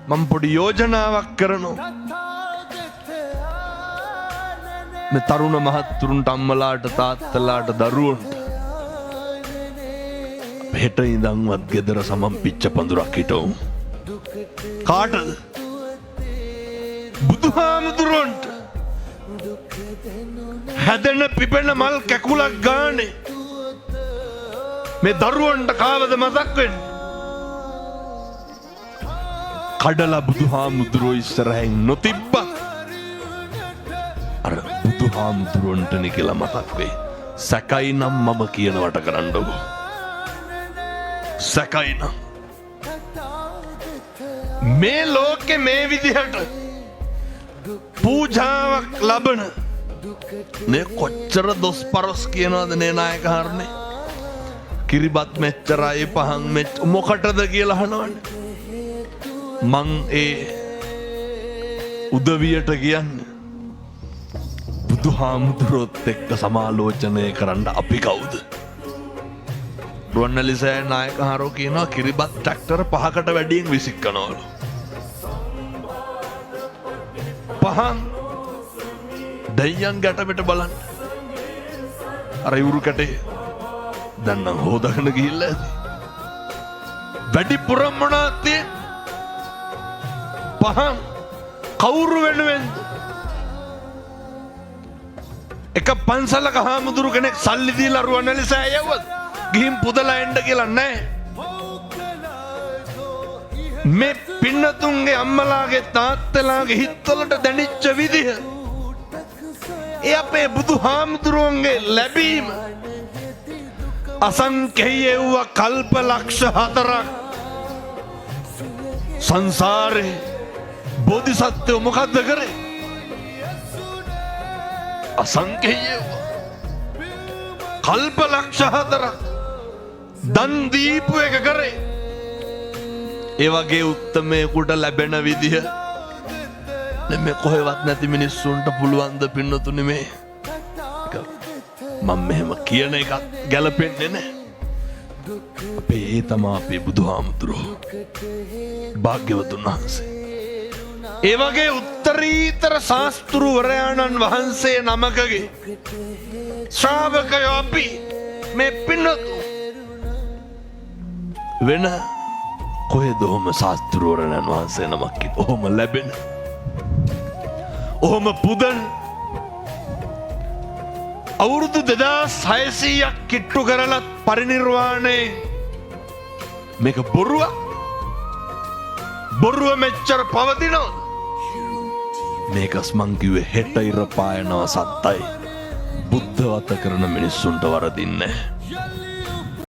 මම පොඩි යෝජනාවක් කරනවා. මේ තරුණ මහත්තුරුන්ට අම්මලාට තාත්තලාට දරුවන්ට හෙට ඉඳන්වත් ගෙදර සමන් පිච්ච පඳුරක් හිටවමු. කාටද? බුදුහාමුදුරන්ට හැදෙන පිපෙන මල් කැකුලක් ගානේ මේ දරුවන්ට කාවද මතක් වෙන්නේ? කඩලා බුදුහාමුදුරෝ ඉස්සරහින් නොතිබ්බත් අර බුදුහාමුදුරන්ටනේ කියලා මතක් වෙයි. සැකයි නම් මම කියනවට කරන්නකො. සැකයි නම් මේ ලෝකේ මේ විදිහට පූජාවක් ලබන මේ කොච්චර දොස් පරස් කියනවද නේ නායකහරනේ? කිරිබත් මෙච්චරයි පහන් මොකටද කියලා අහනවනේ. මං ඒ උදවියට කියන්නේ බුදුහාමුදුරුවොත් එක්ක සමාලෝචනය කරන්න අපි කවුද? රුවන්වැලිසෑය නායකහරෝ කියනවා කිරිබත් ට්‍රැක්ටර් 5කට වැඩියෙන් විසික්කනවලු. පහන් දෙයියන් ගැටපෙට බලන්න. අර ඉවුරු කැටේ දැන් නම් හොදගෙන ගිහිල්ලා ඇති. වැඩිපුරම මොනවද තියෙන්නේ? පහන් කවුරු වෙනුවෙන්ද? එක පන්සලක හාමුදුරු කෙනෙක් සල්ලි දීලා රුවන්වැලිසෑය යවුවද? ගිහින් පුදලා එන්න කියලා නැහැ. මේ පින්නතුන්ගේ අම්මලාගේ තාත්තලාගේ හිතවලට දැනිච්ච විදිහ ඒ අපේ බුදුහාමුදුරුවන්ගේ ලැබීම අසංඛේය වූ කල්ප ලක්ෂ 4ක් සංසාරේ බෝධිසත්වෝ මොකද්ද කරේ? අසංඛේය කල්ප ලක්ෂ 4ක් දන් දීපු එක කරේ. ඒ වගේ උත්තමයෙකුට ලැබෙන විදිහ මේ කොහෙවත් නැති මිනිස්සුන්ට පුළුවන් ද පින්නතුනි මේ? මම මෙහෙම කියන එකක් ගැලපෙන්නේ නැහැ. අපේ ඒ තමයි අපේ බුදුහාමුදුරුවෝ භාග්‍යවතුන් වහන්සේ. ඒ වගේ උත්තරීතර ශාස්තෘවරයාණන් වහන්සේ නමකගේ ශ්‍රාවකයෝ අපි මේ පින්නතු වෙන කොහෙද ඔහොම ශාස්තෘවරයන් වහන්සේ නමක් ඔහොම ලැබෙන ඔහොම පුදන් අවුරුදු 2600ක් කිට්ටු කරලත් පරිනිර්වාණය මේක බොරුවක්. බොරුව මෙච්චර පවතිනවද? මේකස් මං කිව්වේ හෙට ඉර පායනවා සත්තයි. බුද්ධ වත කරන මිනිස්සුන්ට වරදින්නේ නැහැ.